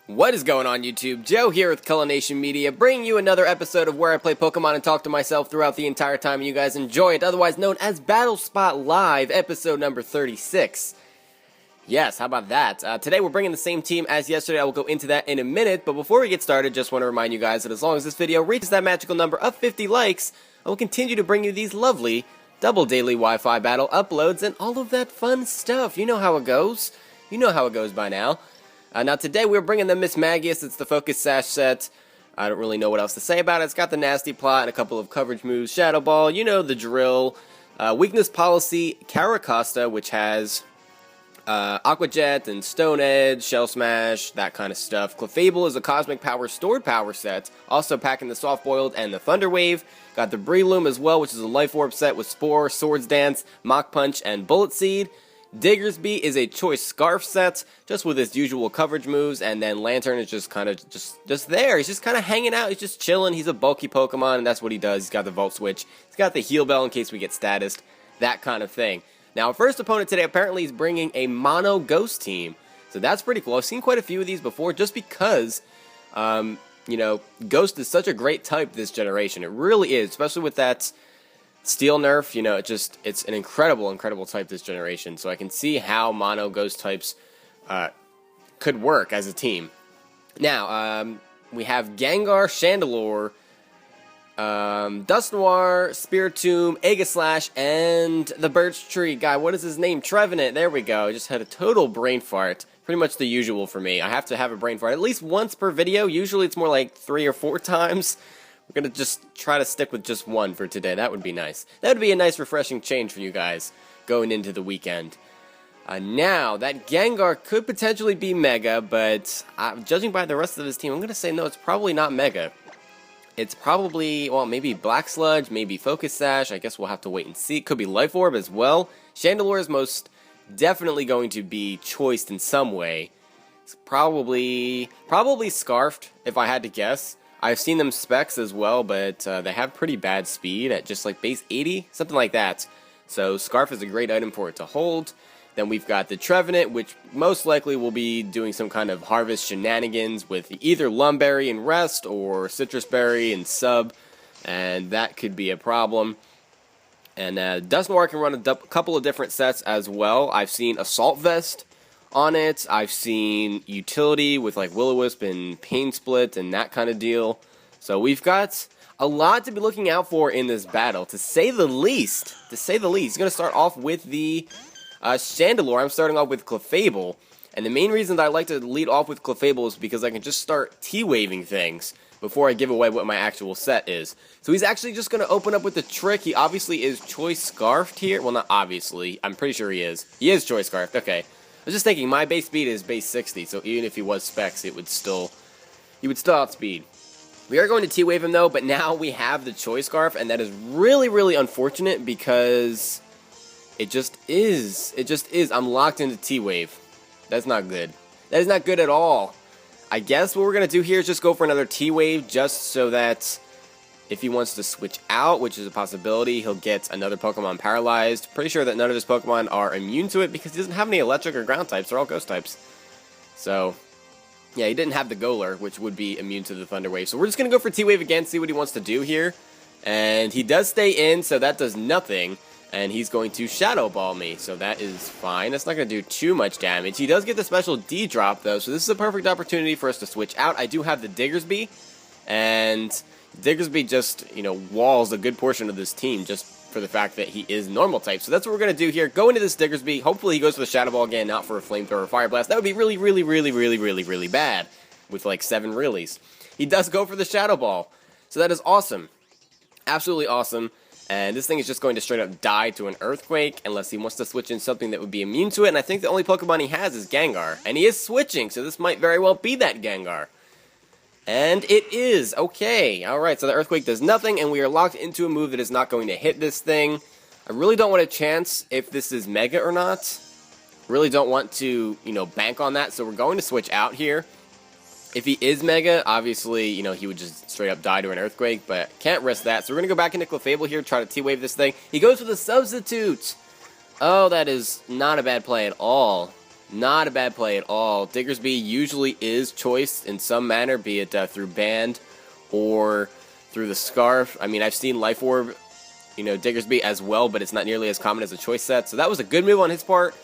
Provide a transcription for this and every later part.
What is going on YouTube? Joe here with Culination Media, bringing you another episode of where I play Pokemon and talk to myself throughout the entire time and you guys enjoy it, otherwise known as Battle Spot Live, episode number 36. Yes, how about that? Today we're bringing the same team as yesterday. I will go into that in a minute, but before we get started, just want to remind you guys that as long as this video reaches that magical number of 50 likes, I will continue to bring you these lovely double daily Wi-Fi battle uploads and all of that fun stuff. You know how it goes. You know how it goes by now. Now today we're bringing the Miss Magius. It's the Focus Sash set. I don't really know what else to say about it. It's got the Nasty Plot and a couple of coverage moves. Shadow Ball, you know the drill. Weakness Policy, Caracosta, which has Aqua Jet and Stone Edge, Shell Smash, that kind of stuff. Clefable is a Cosmic Power Stored Power set, also packing the Soft Boiled and the Thunder Wave. Got the Breloom as well, which is a Life Orb set with Spore, Swords Dance, Mach Punch, and Bullet Seed. Diggersby is a Choice Scarf set, just with his usual coverage moves, and then Lantern is just kind of just there. He's just kind of hanging out, he's just chilling. He's a bulky Pokemon, and that's what he does. He's got the Volt Switch, he's got the Heal Bell in case we get statused, that kind of thing. Now, our first opponent today apparently is bringing a Mono Ghost team, so that's pretty cool. I've seen quite a few of these before, just because, you know, Ghost is such a great type this generation. It really is, especially with that Steel nerf, you know, it's an incredible type this generation, so I can see how Mono Ghost types could work as a team. Now, we have Gengar, Chandelure, Dusknoir, Spiritomb, Aegislash, and the Birch Tree guy. What is his name? Trevenant. There we go. I just had a total brain fart. Pretty much the usual for me. I have to have a brain fart at least once per video. Usually it's more like 3 or 4 times. We're going to just try to stick with just one for today. That would be nice. That would be a nice refreshing change for you guys going into the weekend. Now, that Gengar could potentially be Mega, but judging by the rest of his team, I'm going to say no, it's probably not Mega. It's probably, well, maybe Black Sludge, maybe Focus Sash. I guess we'll have to wait and see. It could be Life Orb as well. Chandelure is most definitely going to be choiced in some way. It's probably Scarfed, if I had to guess. I've seen them specs as well, but they have pretty bad speed at just like base 80, something like that. So Scarf is a great item for it to hold. Then we've got the Trevenant, which most likely will be doing some kind of harvest shenanigans with either Lumberry and Rest or Citrus Berry and Sub, and that could be a problem. And Dusknoir can run a couple of different sets as well. I've seen Assault Vest on it. I've seen utility with like Will-O-Wisp and Pain Split and that kind of deal. So we've got a lot to be looking out for in this battle, to say the least. He's going to start off with the Chandelure. I'm starting off with Clefable. And the main reason that I like to lead off with Clefable is because I can just start T-waving things before I give away what my actual set is. So he's actually just going to open up with the Trick. He obviously is Choice Scarfed here. Well, not obviously. I'm pretty sure he is. He is Choice Scarfed. Okay. I was just thinking, my base speed is base 60, so even if he was specs, he would still outspeed. We are going to T-Wave him though, but now we have the Choice Scarf, and that is really unfortunate because it just is. I'm locked into T-Wave. That's not good. That is not good at all. I guess what we're going to do here is just go for another T-Wave, just so that if he wants to switch out, which is a possibility, he'll get another Pokemon paralyzed. Pretty sure that none of his Pokemon are immune to it because he doesn't have any electric or ground types. They're all ghost types. So, yeah, he didn't have the Golur, which would be immune to the Thunder Wave. So we're just going to go for T-Wave again, see what he wants to do here. And he does stay in, so that does nothing. And he's going to Shadow Ball me, so that is fine. That's not going to do too much damage. He does get the special D-Drop, though, so this is a perfect opportunity for us to switch out. I do have the Diggersby, and Diggersby just, you know, walls a good portion of this team just for the fact that he is normal type. So that's what we're going to do here. Go into this Diggersby. Hopefully he goes for the Shadow Ball again, not for a Flamethrower or Fire Blast. That would be really bad with like 7 reallys. He does go for the Shadow Ball. So that is awesome. Absolutely awesome. And this thing is just going to straight up die to an Earthquake unless he wants to switch in something that would be immune to it. And I think the only Pokemon he has is Gengar. And he is switching, so this might very well be that Gengar. And it is. Okay. Alright, so the Earthquake does nothing, and we are locked into a move that is not going to hit this thing. I really don't want a chance if this is Mega or not. Really don't want to, you know, bank on that, so we're going to switch out here. If he is Mega, obviously, you know, he would just straight up die to an Earthquake, but can't risk that. So we're going to go back into Clefable here, try to T-Wave this thing. He goes for the Substitute! Oh, that is not a bad play at all. Not a bad play at all. Diggersby usually is choice in some manner, be it through Band or through the Scarf. I mean, I've seen Life Orb, Diggersby as well, but it's not nearly as common as a choice set. So that was a good move on his part.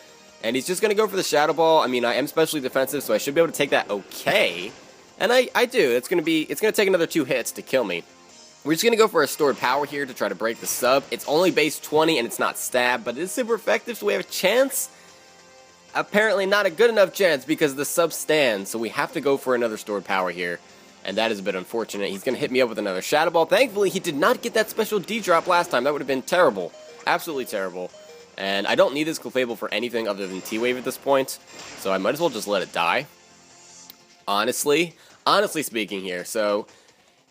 And he's just going to go for the Shadow Ball. I mean, I am specially defensive, so I should be able to take that okay. And I do. It's going to take another 2 hits to kill me. We're just going to go for a stored power here to try to break the sub. It's only base 20 and it's not stab, but it is super effective, so we have a chance. Apparently not a good enough chance because the sub stands, so we have to go for another stored power here. And that is a bit unfortunate. He's going to hit me up with another Shadow Ball. Thankfully, he did not get that special D-drop last time. That would have been terrible. Absolutely terrible. And I don't need this Clefable for anything other than T-Wave at this point, so I might as well just let it die. Honestly speaking here. So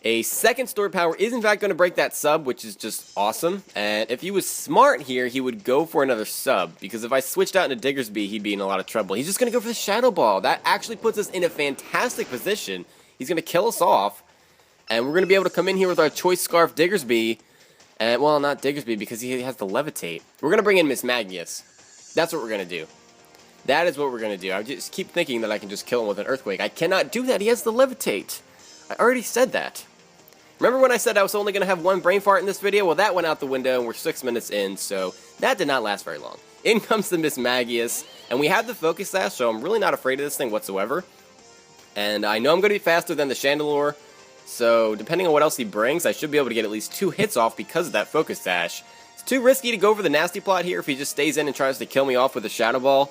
a second stored power is in fact going to break that sub, which is just awesome. And if he was smart here, he would go for another sub, because if I switched out into Diggersby, he'd be in a lot of trouble. He's just going to go for the Shadow Ball. That actually puts us in a fantastic position. He's going to kill us off, and we're going to be able to come in here with our Choice Scarf Diggersby, and, well, not Diggersby, because he has the Levitate. We're going to bring in Mismagius. That's what we're going to do. That is what we're going to do. I just keep thinking that I can just kill him with an Earthquake. I cannot do that. He has the Levitate. I already said that. Remember when I said I was only going to have 1 brain fart in this video? Well, that went out the window, and we're 6 minutes in, so that did not last very long. In comes the Mismagius, and we have the Focus Sash, so I'm really not afraid of this thing whatsoever. And I know I'm going to be faster than the Chandelure, so depending on what else he brings, I should be able to get at least 2 hits off because of that Focus Sash. It's too risky to go for the Nasty Plot here if he just stays in and tries to kill me off with a Shadow Ball.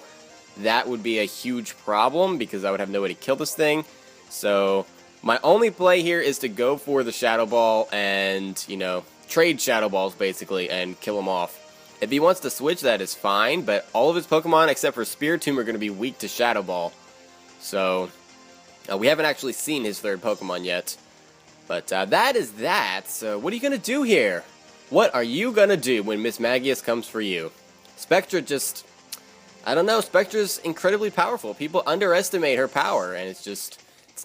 That would be a huge problem because I would have no way to kill this thing. So my only play here is to go for the Shadow Ball and, trade Shadow Balls basically and kill him off. If he wants to switch, that is fine, but all of his Pokemon except for Spiritomb are going to be weak to Shadow Ball. So we haven't actually seen his 3rd Pokemon yet. But that is that. So what are you going to do here? What are you going to do when Mismagius comes for you? Spectra just, I don't know, Spectra's incredibly powerful. People underestimate her power, and it's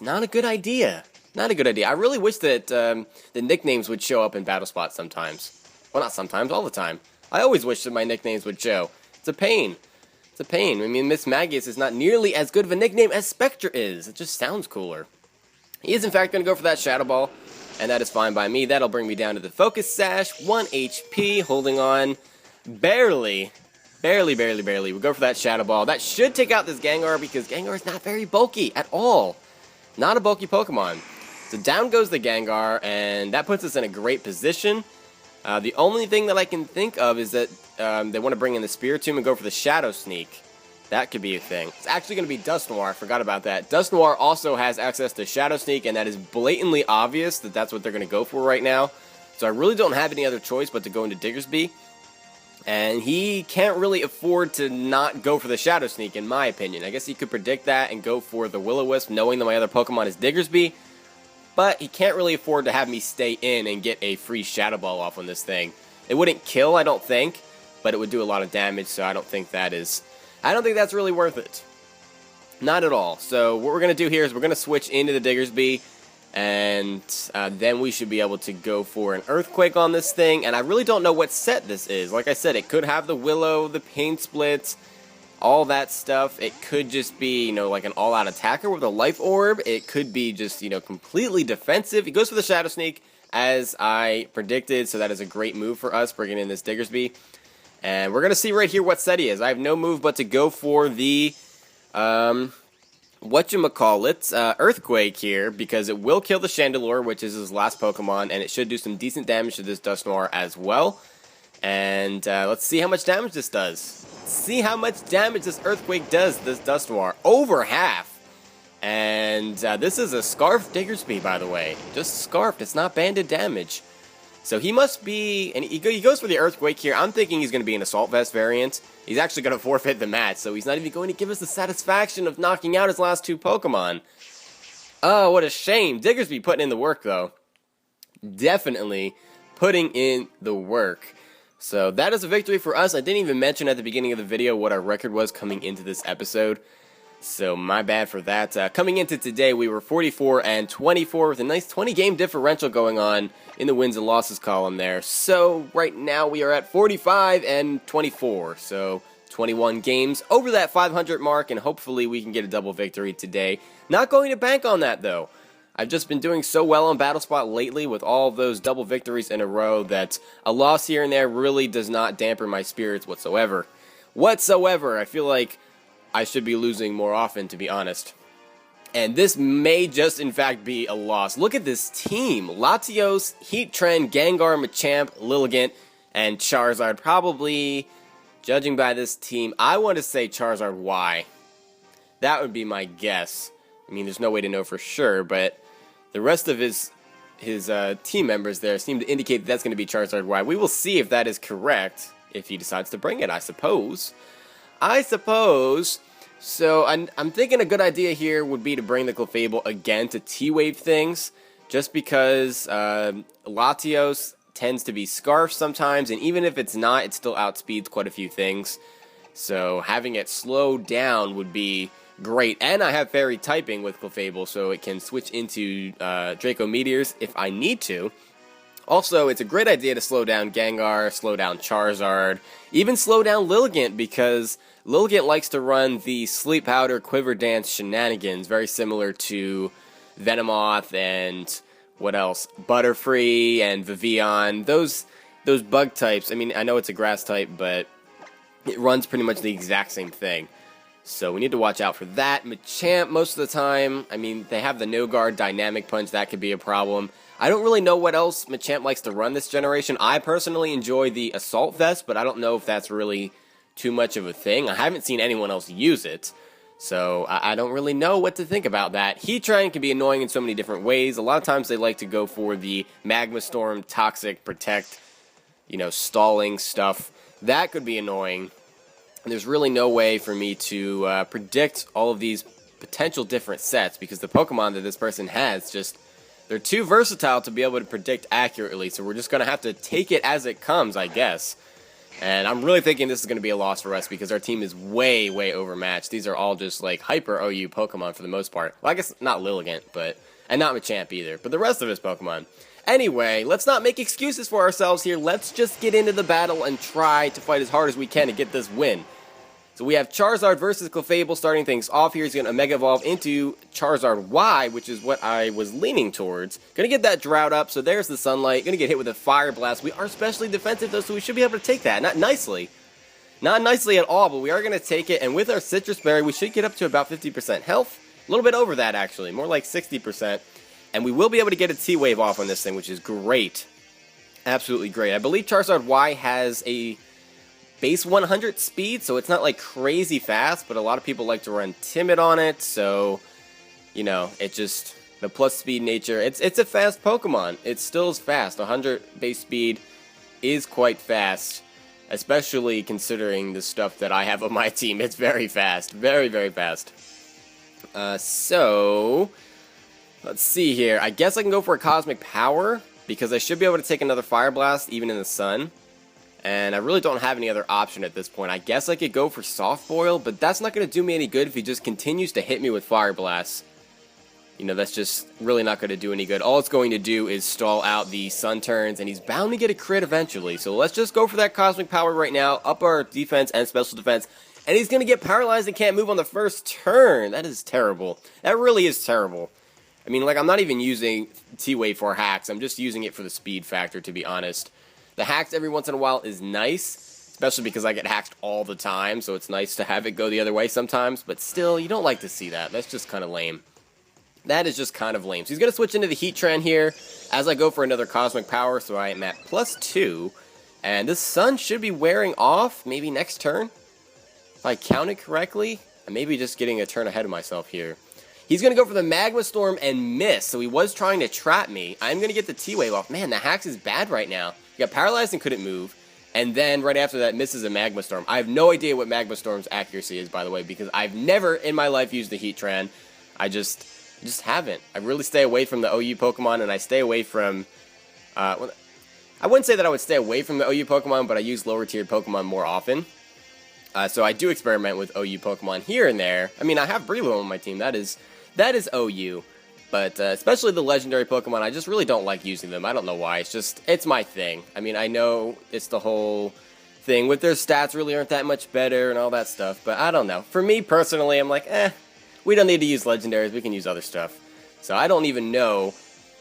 not a good idea. Not a good idea. I really wish that the nicknames would show up in Battle Spot sometimes. Well, not sometimes, all the time. I always wish that my nicknames would show. It's a pain. It's a pain. I mean, Mismagius is not nearly as good of a nickname as Spectra is. It just sounds cooler. He is, in fact, going to go for that Shadow Ball, and that is fine by me. That'll bring me down to the Focus Sash. 1 HP, holding on barely. Barely. We go for that Shadow Ball. That should take out this Gengar, because Gengar is not very bulky at all. Not a bulky Pokemon. So down goes the Gengar, and that puts us in a great position. The only thing that I can think of is that they want to bring in the Spiritomb and go for the Shadow Sneak. That could be a thing. It's actually going to be Dusknoir. I forgot about that. Dusknoir also has access to Shadow Sneak, and that is blatantly obvious that that's what they're going to go for right now. So I really don't have any other choice but to go into Diggersby. And he can't really afford to not go for the Shadow Sneak, in my opinion. I guess he could predict that and go for the Will-O-Wisp, knowing that my other Pokemon is Diggersby. But he can't really afford to have me stay in and get a free Shadow Ball off on this thing. It wouldn't kill, I don't think, but it would do a lot of damage, so I don't think that's really worth it. Not at all. So what we're going to do here is we're going to switch into the Diggersby, and then we should be able to go for an Earthquake on this thing, and I really don't know what set this is. Like I said, it could have the Willow, the Pain Split, all that stuff. It could just be, like an all-out attacker with a Life Orb. It could be just, completely defensive. He goes for the Shadow Sneak, as I predicted, so that is a great move for us, bringing in this Diggersby. And we're going to see right here what set he is. I have no move but to go for the, Earthquake here, because it will kill the Chandelure, which is his last Pokemon, and it should do some decent damage to this Dusknoir as well. And let's see how much damage this does. Let's see how much damage this Earthquake does to this Dusknoir. Over half. And this is a Scarf Diggersby, by the way. Just Scarfed. It's not banded damage. So he must be, and he goes for the Earthquake here. I'm thinking he's going to be an Assault Vest variant. He's actually going to forfeit the match, so he's not even going to give us the satisfaction of knocking out his last 2 Pokemon. Oh, what a shame. Diggersby putting in the work, though. Definitely putting in the work. So that is a victory for us. I didn't even mention at the beginning of the video what our record was coming into this episode. So my bad for that. Coming into today, we were 44-24 with a nice 20-game differential going on in the wins and losses column there. So right now we are at 45-24. So 21 games over that 500 mark, and hopefully we can get a double victory today. Not going to bank on that, though. I've just been doing so well on Battle Spot lately with all of those double victories in a row that a loss here and there really does not dampen my spirits whatsoever. I feel like I should be losing more often, to be honest. And this may just, in fact, be a loss. Look at this team. Latios, Heatran, Gengar, Machamp, Liligant, and Charizard. Probably, judging by this team, I want to say Charizard Y. That would be my guess. I mean, there's no way to know for sure, but the rest of his team members there seem to indicate that that's going to be Charizard Y. We will see if that is correct, if he decides to bring it, I suppose. So I'm thinking a good idea here would be to bring the Clefable again to T-Wave things, just because Latios tends to be Scarf sometimes, and even if it's not, it still outspeeds quite a few things. So having it slow down would be great. And I have Fairy typing with Clefable, so it can switch into Draco Meteors if I need to. Also, it's a great idea to slow down Gengar, slow down Charizard, even slow down Liligant, because Liligant likes to run the Sleep Powder Quiver Dance shenanigans, very similar to Venomoth and what else? Butterfree and Vivillon. Those bug types, I mean, I know it's a grass type, but it runs pretty much the exact same thing. So we need to watch out for that. Machamp, most of the time, I mean, they have the No Guard Dynamic Punch. That could be a problem. I don't really know what else Machamp likes to run this generation. I personally enjoy the Assault Vest, but I don't know if that's really too much of a thing. I haven't seen anyone else use it, so I don't really know what to think about that. Heatran can be annoying in so many different ways. A lot of times they like to go for the Magma Storm, Toxic, Protect, stalling stuff. That could be annoying. There's really no way for me to predict all of these potential different sets, because the Pokemon that this person has they're too versatile to be able to predict accurately, so we're just going to have to take it as it comes, I guess. And I'm really thinking this is going to be a loss for us, because our team is way, way overmatched. These are all just, like, hyper OU Pokemon for the most part. Well, I guess not Liligant, and not Machamp either, but the rest of his Pokemon. Anyway, let's not make excuses for ourselves here. Let's just get into the battle and try to fight as hard as we can to get this win. So we have Charizard versus Clefable starting things off here. He's going to Mega Evolve into Charizard Y, which is what I was leaning towards. Going to get that Drought up, so there's the Sunlight. Going to get hit with a Fire Blast. We are specially defensive, though, so we should be able to take that. Not nicely. Not nicely at all, but we are going to take it. And with our Citrus Berry, we should get up to about 50% health. A little bit over that, actually. More like 60%. And we will be able to get a T-Wave off on this thing, which is great. Absolutely great. I believe Charizard Y has a base 100 speed, so it's not like crazy fast, but a lot of people like to run timid on it, so it just, the plus speed nature, it's a fast Pokemon. It still is fast. 100 base speed is quite fast, especially considering the stuff that I have on my team. It's very fast, very, very fast. So let's see here. I guess I can go for a Cosmic Power, because I should be able to take another Fire Blast even in the sun. And I really don't have any other option at this point. I guess I could go for Soft Boil, but that's not going to do me any good if he just continues to hit me with Fire Blasts. That's just really not going to do any good. All it's going to do is stall out the Sun turns, and he's bound to get a crit eventually. So let's just go for that Cosmic Power right now, up our defense and special defense. And he's going to get paralyzed and can't move on the first turn. That is terrible. That really is terrible. I mean, I'm not even using T-Wave for hacks. I'm just using it for the speed factor, to be honest. The hacks every once in a while is nice, especially because I get hacked all the time, so it's nice to have it go the other way sometimes, but still, you don't like to see that. That's just kind of lame. That is just kind of lame. So he's going to switch into the Heatran here as I go for another Cosmic Power, so I am at +2, and this Sun should be wearing off maybe next turn, if I counted correctly. I'm maybe just getting a turn ahead of myself here. He's going to go for the Magma Storm and miss, so he was trying to trap me. I'm going to get the T-Wave off. Man, the hacks is bad right now. He got paralyzed and couldn't move, and then right after that misses a Magma Storm. I have no idea what Magma Storm's accuracy is, by the way, because I've never in my life used the Heatran. I just haven't. I really stay away from the OU Pokemon, and I stay away from... I wouldn't say that I would stay away from the OU Pokemon, but I use lower-tiered Pokemon more often. So I do experiment with OU Pokemon here and there. I mean, I have Breloom on my team. That is OU. But especially the legendary Pokemon, I just really don't like using them. I don't know why. It's my thing. I mean, I know it's the whole thing with their stats really aren't that much better and all that stuff. But I don't know. For me personally, I'm like, we don't need to use legendaries. We can use other stuff. So I don't even know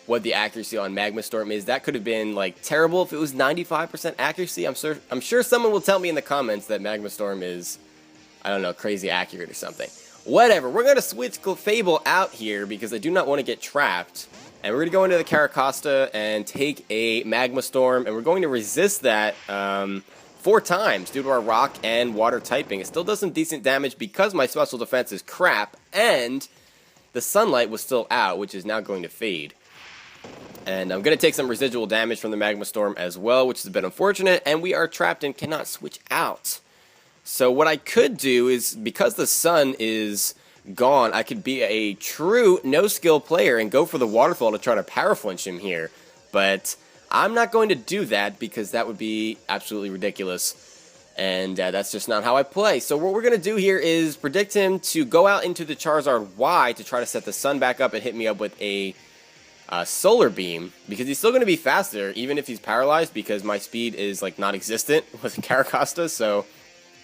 what the accuracy on Magma Storm is. That could have been like terrible if it was 95% accuracy. I'm sure someone will tell me in the comments that Magma Storm is, I don't know, crazy accurate or something. Whatever. We're going to switch Clefable out here because I do not want to get trapped. And we're going to go into the Caracosta and take a Magma Storm, and we're going to resist that 4 times due to our rock and water typing. It still does some decent damage because my special defense is crap, and the sunlight was still out, which is now going to fade. And I'm going to take some residual damage from the Magma Storm as well, which is a bit unfortunate, and we are trapped and cannot switch out. So what I could do is, because the sun is gone, I could be a true no-skill player and go for the waterfall to try to power flinch him here. But I'm not going to do that because that would be absolutely ridiculous. And that's just not how I play. So what we're going to do here is predict him to go out into the Charizard Y to try to set the sun back up and hit me up with a solar beam, because he's still going to be faster even if he's paralyzed, because my speed is like non-existent with Caracosta. So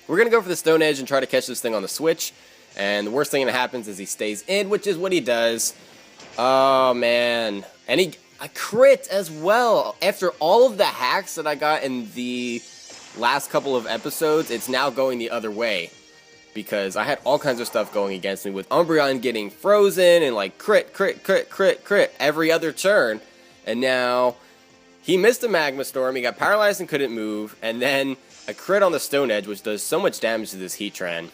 we're going to go for the Stone Edge and try to catch this thing on the switch. And the worst thing that happens is he stays in, which is what he does. Oh, man. And I crit as well. After all of the hacks that I got in the last couple of episodes, it's now going the other way. Because I had all kinds of stuff going against me with Umbreon getting frozen and like crit every other turn. And now he missed a Magma Storm, he got paralyzed and couldn't move. And then a crit on the Stone Edge, which does so much damage to this Heatran.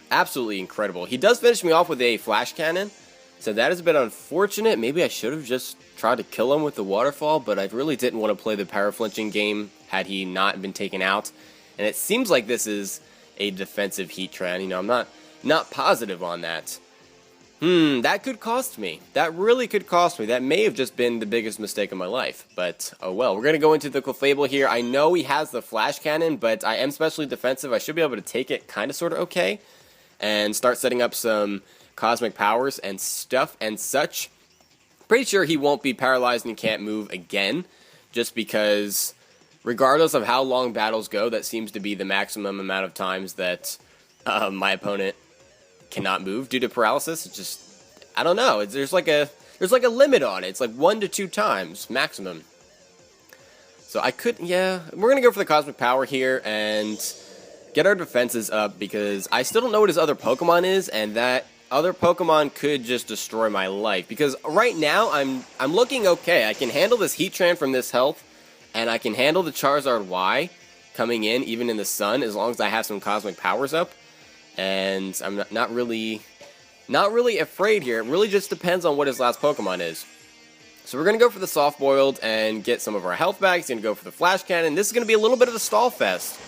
Absolutely incredible. He does finish me off with a Flash Cannon, so that is a bit unfortunate. Maybe I should have just tried to kill him with the Waterfall, but I really didn't want to play the power flinching game had he not been taken out. And it seems like this is a defensive Heatran. You know, I'm not positive on that. That could cost me. That really could cost me. That may have just been the biggest mistake of my life. But, oh well. We're going to go into the Clefable here. I know he has the Flash Cannon, but I am specially defensive. I should be able to take it kind of sort of okay. And start setting up some Cosmic Powers and stuff and such. Pretty sure he won't be paralyzed and can't move again. Just because, regardless of how long battles go, that seems to be the maximum amount of times that my opponent cannot move due to paralysis. It's just, I don't know. There's like a limit on it. It's like 1 to 2 times maximum. So I could, yeah. We're gonna go for the Cosmic Power here and get our defenses up, because I still don't know what his other Pokemon is, and that other Pokemon could just destroy my life. Because right now I'm looking okay. I can handle this Heatran from this health, and I can handle the Charizard Y coming in even in the sun as long as I have some Cosmic Powers up. And I'm not really afraid here. It really just depends on what his last Pokemon is. So we're going to go for the Soft Boiled and get some of our health back. He's going to go for the Flash Cannon. This is going to be a little bit of a stall fest.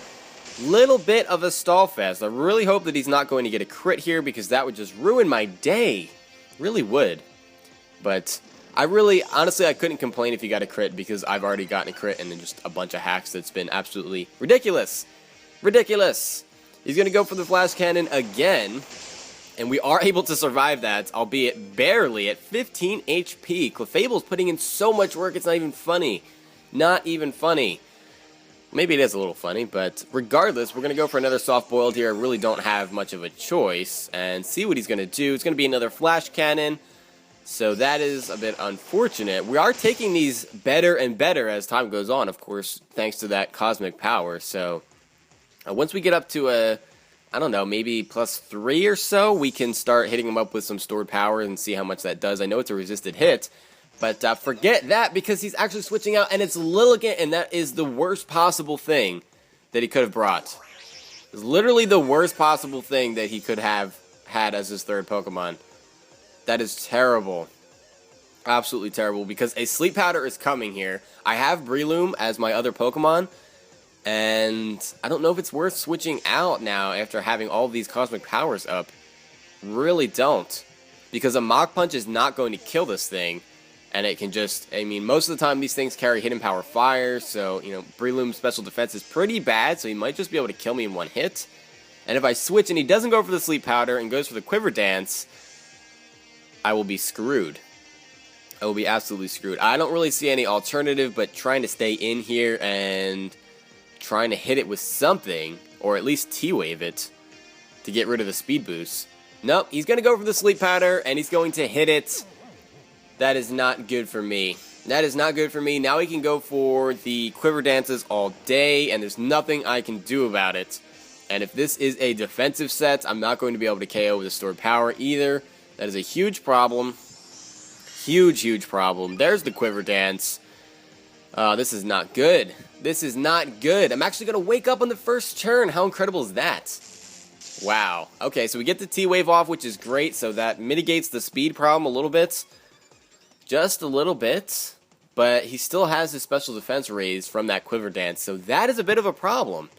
Little bit of a stall fest. I really hope that he's not going to get a crit here, because that would just ruin my day. Really would. But honestly, I couldn't complain if he got a crit, because I've already gotten a crit and then just a bunch of hacks that's been absolutely ridiculous. Ridiculous. He's going to go for the Flash Cannon again, and we are able to survive that, albeit barely, at 15 HP. Clefable's putting in so much work, it's not even funny. Not even funny. Maybe it is a little funny, but regardless, we're going to go for another Soft Boiled here. I really don't have much of a choice, and see what he's going to do. It's going to be another Flash Cannon, so that is a bit unfortunate. We are taking these better and better as time goes on, of course, thanks to that Cosmic Power. So once we get up to I don't know, maybe +3 or so, we can start hitting him up with some stored power and see how much that does. I know it's a resisted hit, but forget that, because he's actually switching out, and it's Liligant, and that is the worst possible thing that he could have brought. It's literally the worst possible thing that he could have had as his third Pokemon. That is terrible. Absolutely terrible, because a Sleep Powder is coming here. I have Breloom as my other Pokemon, and I don't know if it's worth switching out now after having all these Cosmic Powers up. Really don't. Because a Mach Punch is not going to kill this thing. And it can just, I mean, most of the time these things carry Hidden Power Fire, so, you know, Breloom's special defense is pretty bad, so he might just be able to kill me in one hit. And if I switch and he doesn't go for the Sleep Powder and goes for the Quiver Dance, I will be screwed. I will be absolutely screwed. I don't really see any alternative but trying to stay in here and trying to hit it with something, or at least T-Wave it, to get rid of the speed boost. Nope, he's going to go for the sleep powder, and he's going to hit it. That is not good for me. That is not good for me. Now he can go for the quiver dances all day, and there's nothing I can do about it. And if this is a defensive set, I'm not going to be able to KO with a stored power either. That is a huge problem. Huge, huge problem. There's the quiver dance. This is not good. This is not good. I'm actually going to wake up on the first turn. How incredible is that? Wow. Okay, so we get the T-Wave off, which is great. So that mitigates the speed problem a little bit. Just a little bit. But he still has his special defense raised from that quiver dance. So that is a bit of a problem,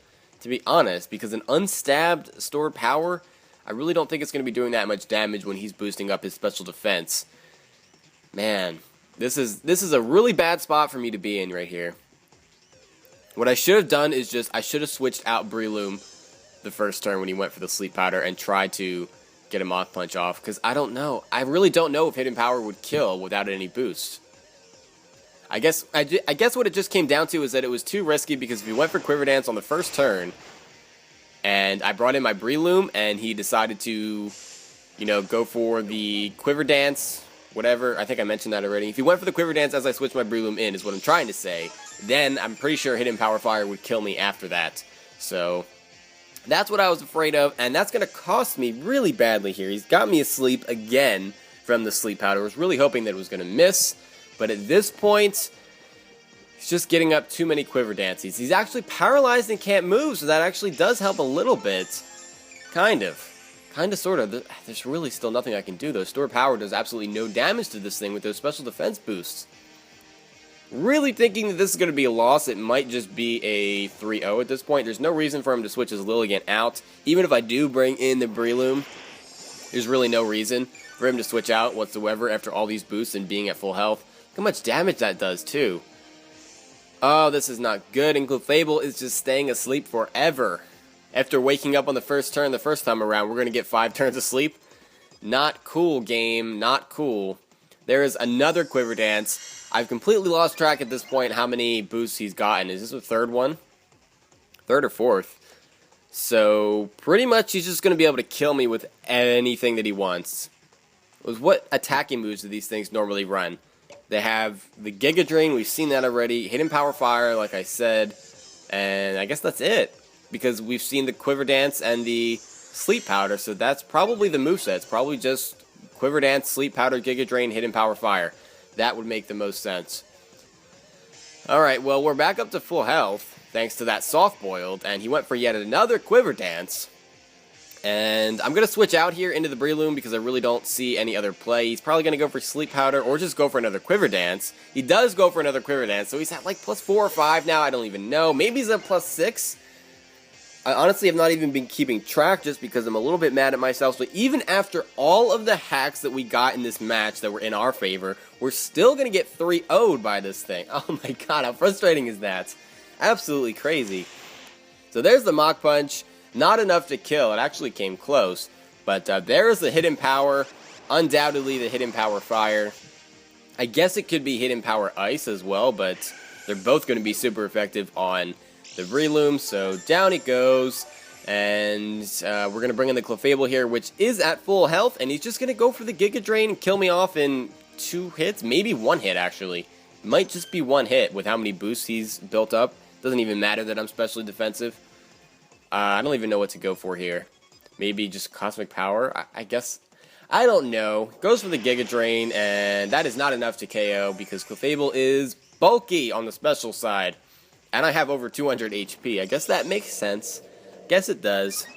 to be honest. Because an unstabbed stored power, I really don't think it's going to be doing that much damage when he's boosting up his special defense. Man, this is a really bad spot for me to be in right here. What I should have done is I should have switched out Breloom the first turn when he went for the sleep powder and tried to get a Mach Punch off, because I don't know. I really don't know if Hidden Power would kill without any boost. I guess what it just came down to is that it was too risky, because if he went for Quiver Dance on the first turn and I brought in my Breloom and he decided to, you know, go for the Quiver Dance, whatever, I think I mentioned that already. If he went for the Quiver Dance as I switched my Breloom in, is what I'm trying to say, then I'm pretty sure Hidden Power Fire would kill me after that. So that's what I was afraid of, and that's going to cost me really badly here. He's got me asleep again from the sleep powder. I was really hoping that it was going to miss, but at this point, he's just getting up too many Quiver Dances. He's actually paralyzed and can't move, so that actually does help a little bit. Kind of, sort of. There's really still nothing I can do, though. Stored Power does absolutely no damage to this thing with those special defense boosts. Really thinking that this is going to be a loss. It might just be a 3-0 at this point. There's no reason for him to switch his Liligant out. Even if I do bring in the Breloom, there's really no reason for him to switch out whatsoever after all these boosts and being at full health. Look how much damage that does, too. Oh, this is not good, and Clefable is just staying asleep forever. After waking up on the first turn the first time around, we're going to get 5 turns of sleep. Not cool, game. Not cool. There is another Quiver Dance. I've completely lost track at this point how many boosts he's gotten. Is this the third one? Third or fourth? So, pretty much he's just going to be able to kill me with anything that he wants. What attacking moves do these things normally run? They have the Giga Drain, we've seen that already. Hidden Power Fire, like I said. And I guess that's it. Because we've seen the Quiver Dance and the Sleep Powder, so that's probably the moveset. It's probably just Quiver Dance, Sleep Powder, Giga Drain, Hidden Power Fire. That would make the most sense. Alright, well, we're back up to full health, thanks to that soft-boiled, and he went for yet another Quiver Dance. And I'm going to switch out here into the Breloom because I really don't see any other play. He's probably going to go for Sleep Powder or just go for another Quiver Dance. He does go for another Quiver Dance, so he's at like +4 or 5 now, I don't even know. Maybe he's at +6. I honestly have not even been keeping track just because I'm a little bit mad at myself. So even after all of the hacks that we got in this match that were in our favor, we're still going to get 3-0'd by this thing. Oh my god, how frustrating is that? Absolutely crazy. So there's the Mach Punch. Not enough to kill. It actually came close. But there's the Hidden Power. Undoubtedly the Hidden Power Fire. I guess it could be Hidden Power Ice as well, but they're both going to be super effective on the Breloom, so down it goes, and we're going to bring in the Clefable here, which is at full health, and he's just going to go for the Giga Drain and kill me off in 2 hits, maybe 1 hit, actually. Might just be 1 hit with how many boosts he's built up. Doesn't even matter that I'm specially defensive. I don't even know what to go for here. Maybe just Cosmic Power, I guess. I don't know. Goes for the Giga Drain, and that is not enough to KO, because Clefable is bulky on the special side. And I have over 200 HP. I guess that makes sense. Guess it does.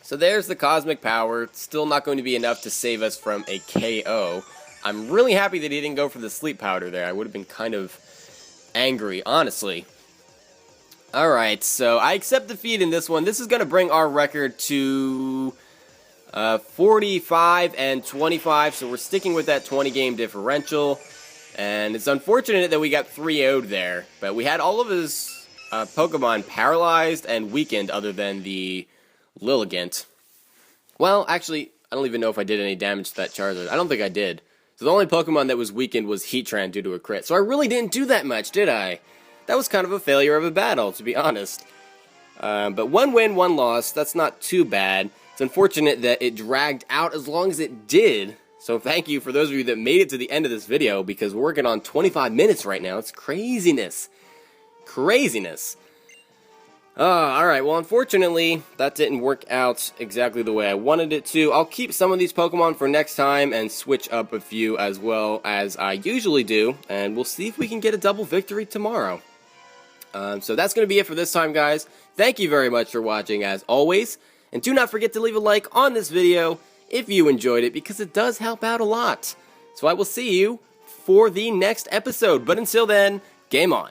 So there's the Cosmic Power. It's still not going to be enough to save us from a KO. I'm really happy that he didn't go for the Sleep Powder there. I would have been kind of angry, honestly. Alright, so I accept defeat in this one. This is going to bring our record to 45 and 25. So we're sticking with that 20-game differential. And it's unfortunate that we got 3-0'd there, but we had all of his Pokemon paralyzed and weakened other than the Liligant. Well, actually, I don't even know if I did any damage to that Charizard. I don't think I did. So the only Pokemon that was weakened was Heatran due to a crit. So I really didn't do that much, did I? That was kind of a failure of a battle, to be honest. But 1 win, 1 loss, that's not too bad. It's unfortunate that it dragged out as long as it did. So thank you for those of you that made it to the end of this video, because we're working on 25 minutes right now. It's craziness. Craziness. Alright, well unfortunately, that didn't work out exactly the way I wanted it to. I'll keep some of these Pokemon for next time and switch up a few as well as I usually do, and we'll see if we can get a double victory tomorrow. So that's going to be it for this time, guys. Thank you very much for watching, as always, and do not forget to leave a like on this video if you enjoyed it, because it does help out a lot. So I will see you for the next episode, but until then, game on.